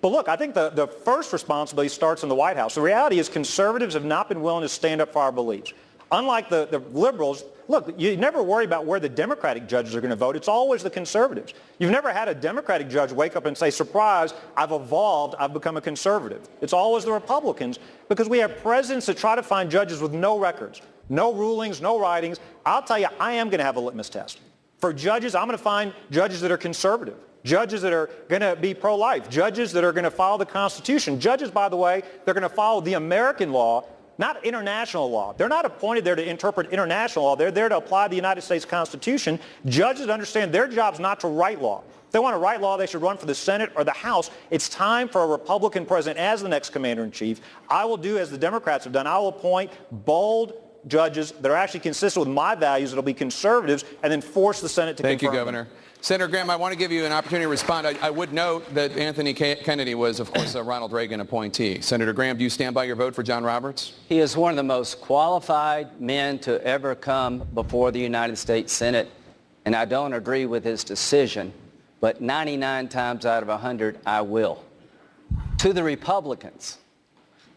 But look, I think the first responsibility starts in the White House. The reality is conservatives have not been willing to stand up for our beliefs. Unlike the liberals, look, you never worry about where the Democratic judges are going to vote. It's always the conservatives. You've never had a Democratic judge wake up and say, surprise, I've evolved, I've become a conservative. It's always the Republicans because we have presidents that try to find judges with no records, no rulings, no writings. I'll tell you, I am going to have a litmus test. For judges, I'm going to find judges that are conservative, judges that are going to be pro-life, judges that are going to follow the Constitution. Judges, by the way, they're going to follow the American law, not international law. They're not appointed there to interpret international law. They're there to apply the United States Constitution. Judges understand their job's not to write law. If they want to write law, they should run for the Senate or the House. It's time for a Republican president as the next commander-in-chief. I will do as the Democrats have done. I will appoint bold judges that are actually consistent with my values, that will be conservatives, and then force the Senate to confirm Thank you, them. Governor. Senator Graham, I want to give you an opportunity to respond. I would note that Anthony Kennedy was, of course, a Ronald Reagan appointee. Senator Graham, do you stand by your vote for John Roberts? He is one of the most qualified men to ever come before the United States Senate, and I don't agree with his decision, but 99 times out of 100, I will. To the Republicans,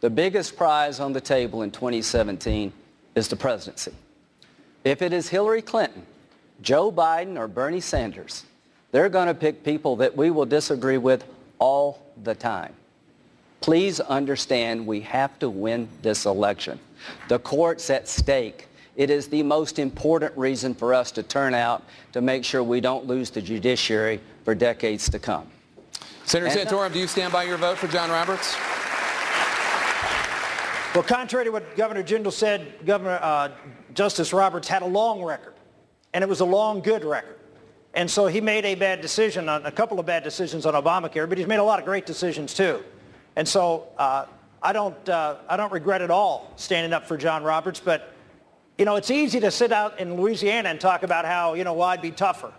the biggest prize on the table in 2017 is the presidency. If it is Hillary Clinton, Joe Biden, or Bernie Sanders, they're going to pick people that we will disagree with all the time. Please understand we have to win this election. The court's at stake. It is the most important reason for us to turn out to make sure we don't lose the judiciary for decades to come. Senator Santorum, do you stand by your vote for John Roberts? Well, contrary to what Governor Jindal said, Justice Roberts had a long record, and it was a long, good record. And so he made a couple of bad decisions on Obamacare, but he's made a lot of great decisions too. And so I don't regret at all standing up for John Roberts, but it's easy to sit out in Louisiana and talk about how, well, I'd be tougher.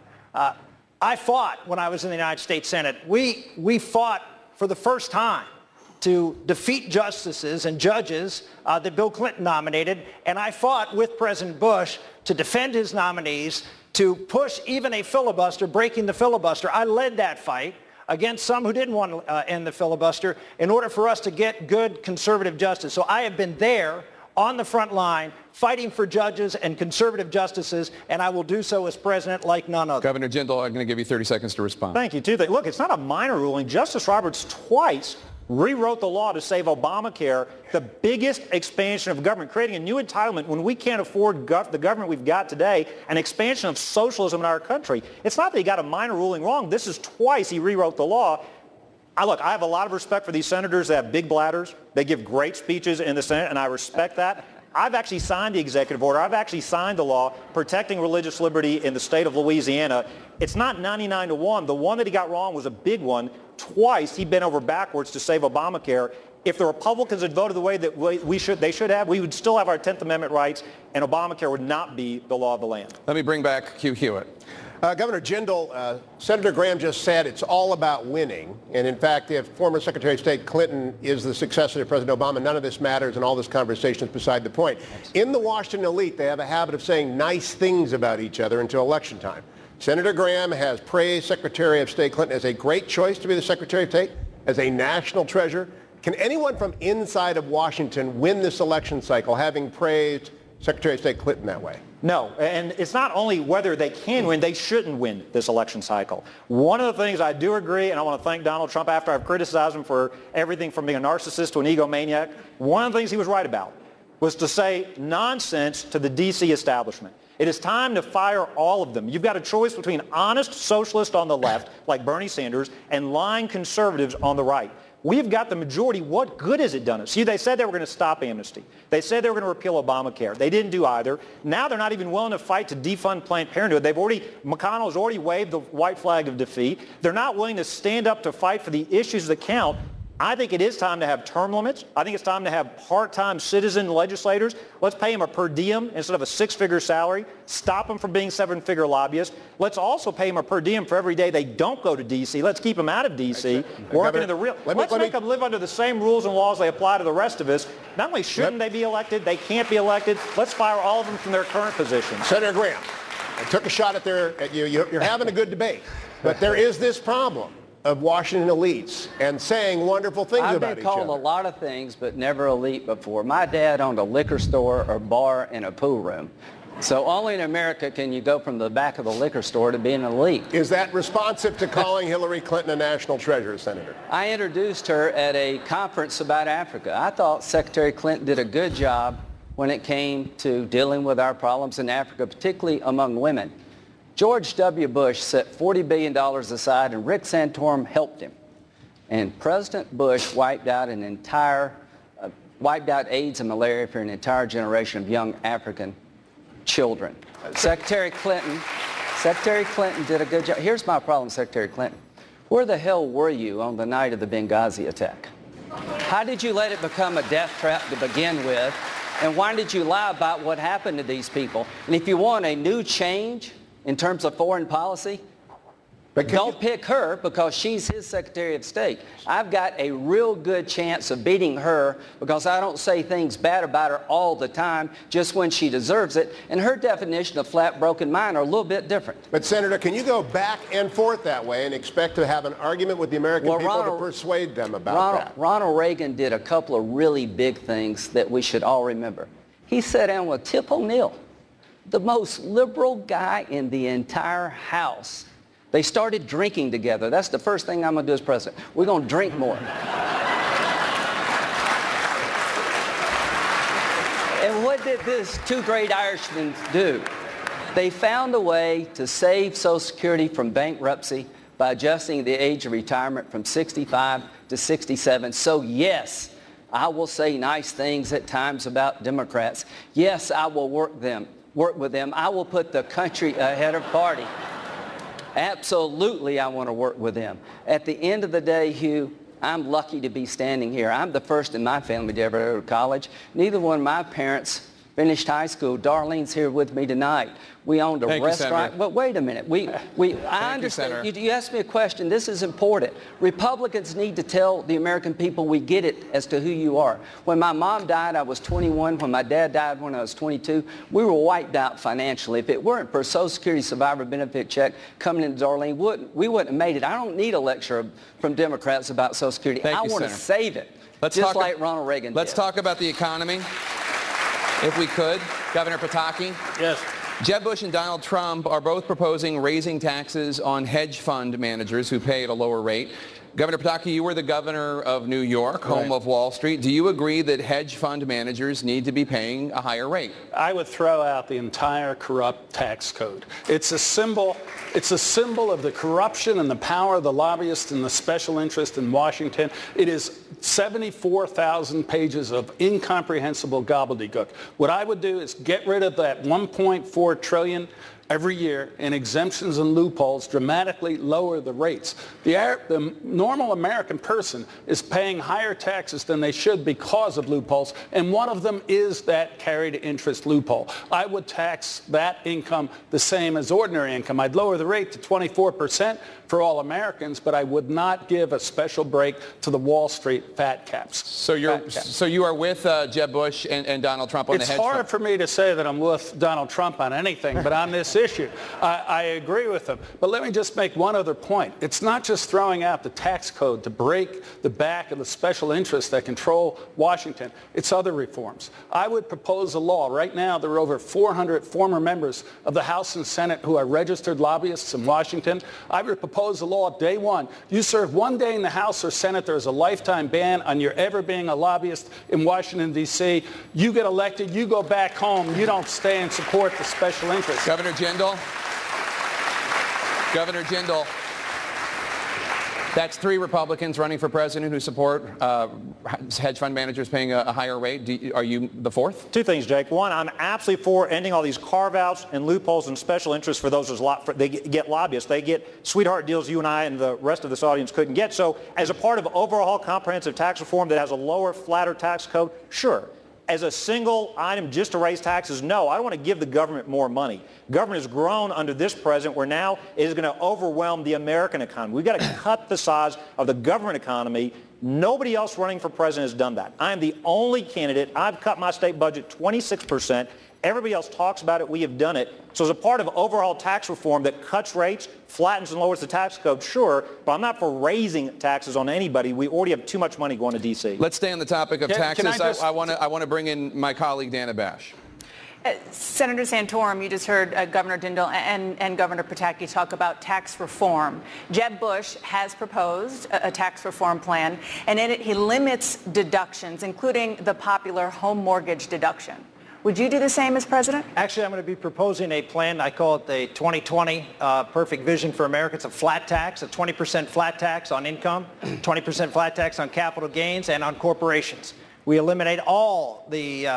I fought when I was in the United States Senate. We fought for the first time to defeat justices and judges that Bill Clinton nominated, and I fought with President Bush to defend his nominees, to push even a filibuster, breaking the filibuster. I led that fight against some who didn't want to end the filibuster in order for us to get good conservative justice. So I have been there on the front line fighting for judges and conservative justices, and I will do so as president like none other. Governor Jindal, I'm going to give you 30 seconds to respond. Thank you. Look, it's not a minor ruling. Justice Roberts twice rewrote the law to save Obamacare, the biggest expansion of government, creating a new entitlement when we can't afford the government we've got today, an expansion of socialism in our country. It's not that he got a minor ruling wrong. This is twice he rewrote the law. I have a lot of respect for these senators that have big bladders. They give great speeches in the Senate, and I respect that. I've actually signed the executive order. I've actually signed the law protecting religious liberty in the state of Louisiana. It's not 99-1. The one that he got wrong was a big one. Twice he bent over backwards to save Obamacare. If the Republicans had voted the way that they should have, we would still have our 10th Amendment rights, and Obamacare would not be the law of the land. Let me bring back Hugh Hewitt. Governor Jindal, Senator Graham just said it's all about winning. And in fact, if former Secretary of State Clinton is the successor to President Obama, none of this matters and all this conversation is beside the point. In the Washington elite, they have a habit of saying nice things about each other until election time. Senator Graham has praised Secretary of State Clinton as a great choice to be the Secretary of State, as a national treasure. Can anyone from inside of Washington win this election cycle having praised Secretary of State Clinton that way? No, and it's not only whether they can win, they shouldn't win this election cycle. One of the things I do agree, and I want to thank Donald Trump after I've criticized him for everything from being a narcissist to an egomaniac, one of the things he was right about was to say nonsense to the D.C. establishment. It is time to fire all of them. You've got a choice between honest socialists on the left, like Bernie Sanders, and lying conservatives on the right. We've got the majority. What good has it done us? See, they said they were going to stop amnesty. They said they were going to repeal Obamacare. They didn't do either. Now they're not even willing to fight to defund Planned Parenthood. McConnell's already waved the white flag of defeat. They're not willing to stand up to fight for the issues that count. I think it is time to have term limits. I think it's time to have part-time citizen legislators. Let's pay them a per diem instead of a six-figure salary. Stop them from being seven-figure lobbyists. Let's also pay them a per diem for every day they don't go to D.C. Let's keep them out of D.C. Working in the real. Let's make them live under the same rules and laws they apply to the rest of us. Not only shouldn't they be elected, they can't be elected. Let's fire all of them from their current positions. Senator Graham, I took a shot at you. You're having a good debate, but there is this problem of Washington elites and saying wonderful things about each other. I've been called a lot of things, but never elite before. My dad owned a liquor store, a bar, and a pool room. So only in America can you go from the back of the liquor store to being an elite. Is that responsive to calling Hillary Clinton a national treasure, Senator? I introduced her at a conference about Africa. I thought Secretary Clinton did a good job when it came to dealing with our problems in Africa, particularly among women. George W. Bush set $40 billion aside, and Rick Santorum helped him. And President Bush wiped out AIDS and malaria for an entire generation of young African children. Secretary Clinton did a good job. Here's my problem, Secretary Clinton. Where the hell were you on the night of the Benghazi attack? How did you let it become a death trap to begin with? And why did you lie about what happened to these people? And if you want a new change in terms of foreign policy, don't pick her because she's his Secretary of State. I've got a real good chance of beating her because I don't say things bad about her all the time, just when she deserves it. And her definition of flat broken mind are a little bit different. But, Senator, can you go back and forth that way and expect to have an argument with the American people to persuade them about that? Ronald Reagan did a couple of really big things that we should all remember. He sat down with Tip O'Neill, the most liberal guy in the entire House. They started drinking together. That's the first thing I'm going to do as president. We're going to drink more. And what did these two great Irishmen do? They found a way to save Social Security from bankruptcy by adjusting the age of retirement from 65 to 67. So yes, I will say nice things at times about Democrats. Yes, I will work with them. I will put the country ahead of party. Absolutely, I want to work with them. At the end of the day, Hugh, I'm lucky to be standing here. I'm the first in my family to ever go to college. Neither one of my parents finished high school. Darlene's here with me tonight. We owned a restaurant. But wait a minute. I understand. You asked me a question. This is important. Republicans need to tell the American people we get it as to who you are. When my mom died, I was 21. When my dad died when I was 22, we were wiped out financially. If it weren't for a Social Security survivor benefit check coming into Darlene, we wouldn't have made it. I don't need a lecture from Democrats about Social Security. I want to save it, just like Ronald Reagan did. Let's talk about the economy, if we could. Governor Pataki. Yes. Jeb Bush and Donald Trump are both proposing raising taxes on hedge fund managers who pay at a lower rate. Governor Pataki, you were the governor of New York, home of Wall Street. Do you agree that hedge fund managers need to be paying a higher rate? I would throw out the entire corrupt tax code. It's a symbol of the corruption and the power of the lobbyists and the special interest in Washington. It is 74,000 pages of incomprehensible gobbledygook. What I would do is get rid of that $1.4 trillion every year in exemptions and loopholes, dramatically lower the rates. The normal American person is paying higher taxes than they should because of loopholes, and one of them is that carried interest loophole. I would tax that income the same as ordinary income. I'd lower the rate to 24% for all Americans, but I would not give a special break to the Wall Street fat caps. So you are with Jeb Bush and Donald Trump on the hedge fund? It's hard for me to say that I'm with Donald Trump on anything, but on this issue, I agree with him. But let me just make one other point. It's not just throwing out the tax code to break the back of the special interests that control Washington. It's other reforms. I would propose a law. Right now, there are over 400 former members of the House and Senate who are registered lobbyists in Washington. I would propose a law day one. You serve one day in the House or Senate, there's a lifetime ban on your ever being a lobbyist in Washington, D.C. You get elected, you go back home. You don't stay and support the special interests. Governor Jindal, That's 3 Republicans running for president who support hedge fund managers paying a higher rate. Are you the 4th? 2 things, Jake. One, I'm absolutely for ending all these carve-outs and loopholes and special interests for those they get lobbyists. They get sweetheart deals you and I and the rest of this audience couldn't get. So as a part of overall comprehensive tax reform that has a lower, flatter tax code, sure. As a single item just to raise taxes, no. I don't want to give the government more money. Government has grown under this president where now it is going to overwhelm the American economy. We've got to cut the size of the government economy. Nobody else running for president has done that. I am the only candidate. I've cut my state budget 26%. Everybody else talks about it. We have done it. So as a part of overall tax reform that cuts rates, flattens and lowers the tax code, sure, but I'm not for raising taxes on anybody. We already have too much money going to D.C. Let's stay on the topic of taxes. I I want to bring in my colleague, Dana Bash. Senator Santorum, you just heard Governor Dindal and Governor Pataki talk about tax reform. Jeb Bush has proposed a tax reform plan, and in it he limits deductions, including the popular home mortgage deduction. Would you do the same as president? Actually, I'm going to be proposing a plan. I call it the 2020 Perfect Vision for America. It's a flat tax, a 20% flat tax on income, 20% flat tax on capital gains and on corporations. We eliminate all the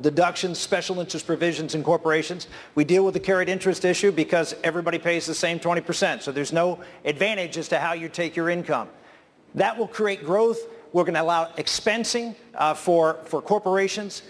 deductions, special interest provisions in corporations. We deal with the carried interest issue because everybody pays the same 20%. So there's no advantage as to how you take your income. That will create growth. We're going to allow expensing for corporations.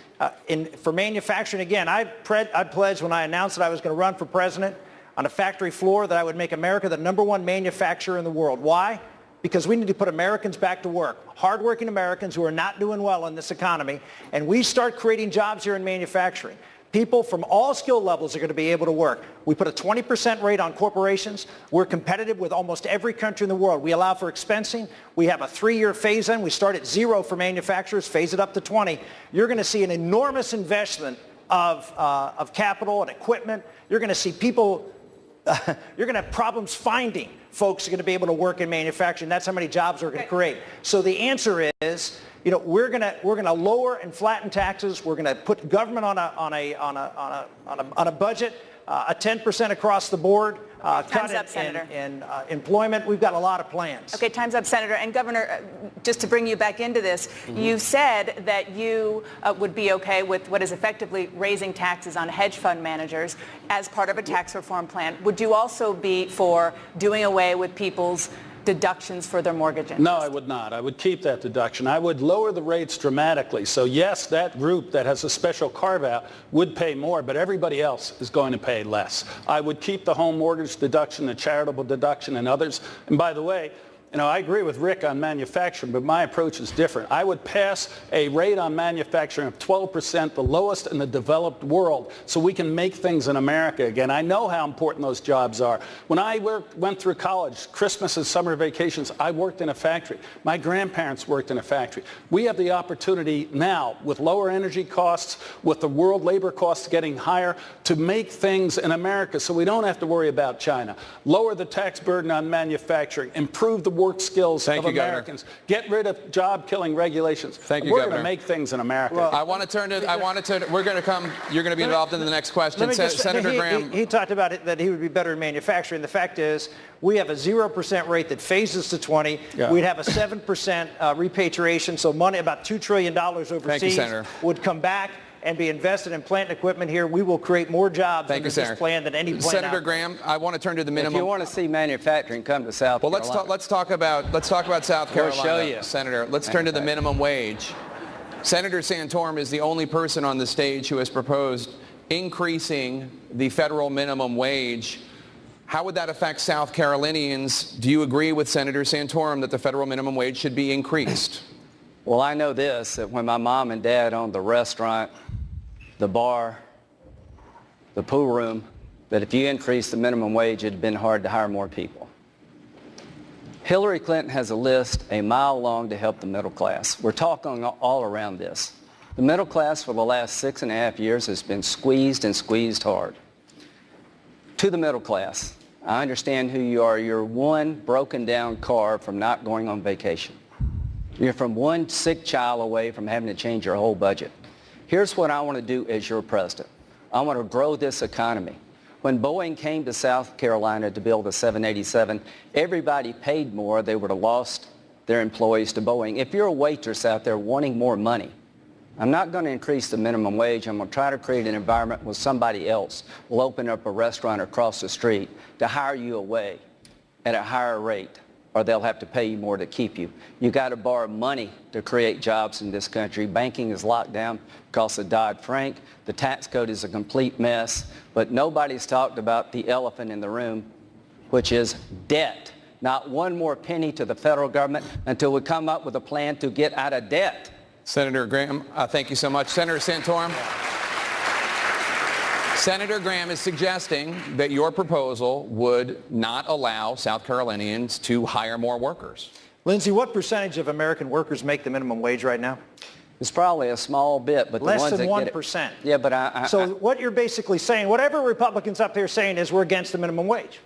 For manufacturing, again, I pledged when I announced that I was going to run for president on a factory floor that I would make America the #1 manufacturer in the world. Why? Because we need to put Americans back to work, hardworking Americans who are not doing well in this economy, and we start creating jobs here in manufacturing. People from all skill levels are going to be able to work. We put a 20% rate on corporations. We're competitive with almost every country in the world. We allow for expensing. We have a 3-year phase-in. We start at 0 for manufacturers, phase it up to 20. You're going to see an enormous investment of capital and equipment. You're going to see people, you're going to have problems finding folks who are going to be able to work in manufacturing. That's how many jobs we're going to create. So the answer is, we're going to lower and flatten taxes. We're going to put government on a budget, a 10% across the board, cut in employment. We've got a lot of plans. Okay, time's up, Senator. And Governor, just to bring you back into this, you said that you would be okay with what is effectively raising taxes on hedge fund managers as part of a tax reform plan. Would you also be for doing away with people's deductions for their mortgage interest? No, I would not. I would keep that deduction. I would lower the rates dramatically. So yes, that group that has a special carve-out would pay more, but everybody else is going to pay less. I would keep the home mortgage deduction, the charitable deduction, and others. And by the way, I agree with Rick on manufacturing, but my approach is different. I would pass a rate on manufacturing of 12%, the lowest in the developed world, so we can make things in America again. I know how important those jobs are. When I went through college, Christmas and summer vacations, I worked in a factory. My grandparents worked in a factory. We have the opportunity now, with lower energy costs, with the world labor costs getting higher, to make things in America so we don't have to worry about China. Lower the tax burden on manufacturing, improve the work skills of Americans. Governor. Get rid of job-killing regulations. Thank you, We're Governor. going to make things in America. Well, we're going to come, you're going to be involved in the next question. Senator Graham. He talked about it, that he would be better in manufacturing. The fact is, we have a 0% rate that phases to 20. Yeah. We'd have a 7% repatriation, so money, about $2 trillion overseas, would come back and be invested in plant and equipment here. We will create more jobs under this plan than any plan. Senator Graham, I want to turn to the minimum. If you want to see manufacturing, come to South Carolina. Well, let's talk about South Carolina. We'll show you. Senator, let's turn to the minimum wage. Senator Santorum is the only person on the stage who has proposed increasing the federal minimum wage. How would that affect South Carolinians? Do you agree with Senator Santorum that the federal minimum wage should be increased? Well, I know this, that when my mom and dad owned the restaurant, the bar, the pool room, that if you increase the minimum wage, it'd been hard to hire more people. Hillary Clinton has a list a mile long to help the middle class. We're talking all around this. The middle class for the last 6.5 years has been squeezed and squeezed hard. To the middle class, I understand who you are. You're one broken down car from not going on vacation. You're from one sick child away from having to change your whole budget. Here's what I want to do as your president. I want to grow this economy. When Boeing came to South Carolina to build a 787, everybody paid more. They would have lost their employees to Boeing. If you're a waitress out there wanting more money, I'm not going to increase the minimum wage. I'm going to try to create an environment where somebody else will open up a restaurant across the street to hire you away at a higher rate, or they'll have to pay you more to keep you. You got to borrow money to create jobs in this country. Banking is locked down because of Dodd-Frank. The tax code is a complete mess, but nobody's talked about the elephant in the room, which is debt. Not one more penny to the federal government until we come up with a plan to get out of debt. Senator Graham, thank you so much. Senator Santorum? Senator Graham is suggesting that your proposal would not allow South Carolinians to hire more workers. Lindsey, what percentage of American workers make the minimum wage right now? It's probably a small bit, but the Less ones than that 1%. get it, yeah, but So what you're basically saying, whatever Republicans up here saying is we're against the minimum wage.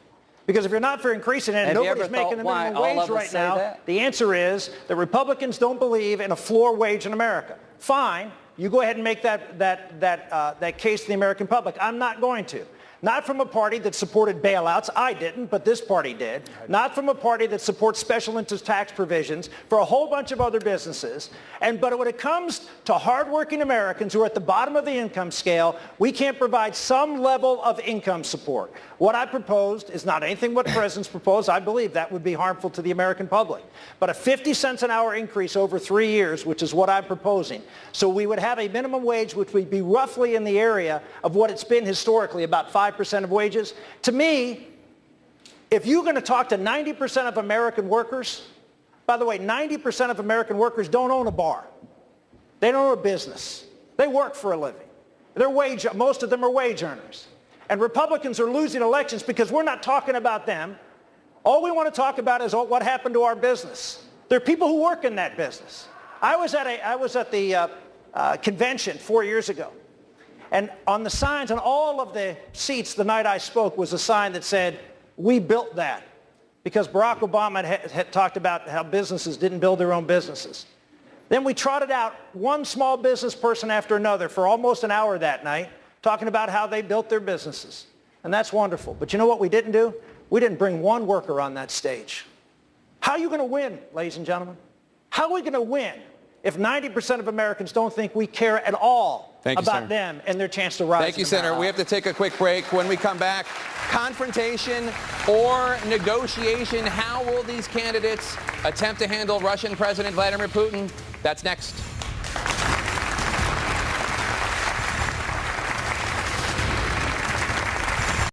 Because if you're not for increasing it and Have you nobody's ever making thought the why minimum all wage of us right say now, that? the answer is that Republicans don't believe in a floor wage in America. Fine, you go ahead and make that case to the American public. I'm not going to. Not from a party that supported bailouts. I didn't, but this party did. Not from a party that supports special interest tax provisions for a whole bunch of other businesses. But when it comes to hardworking Americans who are at the bottom of the income scale, we can't provide some level of income support. What I proposed is not anything what presidents proposed. I believe that would be harmful to the American public. But a 50 cents an hour increase over 3 years, which is what I'm proposing. So we would have a minimum wage which would be roughly in the area of what it's been historically, about 5% of wages. To me, if you're going to talk to 90% of American workers, by the way, 90% of American workers don't own a bar. They don't own a business. They work for a living. Most of them are wage earners. And Republicans are losing elections because we're not talking about them. All we want to talk about is what happened to our business. There are people who work in that business. I was at the convention 4 years ago. And on the signs on all of the seats the night I spoke was a sign that said, "We built that." Because Barack Obama had talked about how businesses didn't build their own businesses. Then we trotted out one small business person after another for almost an hour that night, talking about how they built their businesses. And that's wonderful. But you know what we didn't do? We didn't bring one worker on that stage. How are you going to win, ladies and gentlemen? How are we going to win if 90% of Americans don't think we care at all about them and their chance to rise? Thank you, Senator. We have to take a quick break. When we come back, confrontation or negotiation, how will these candidates attempt to handle Russian President Vladimir Putin? That's next.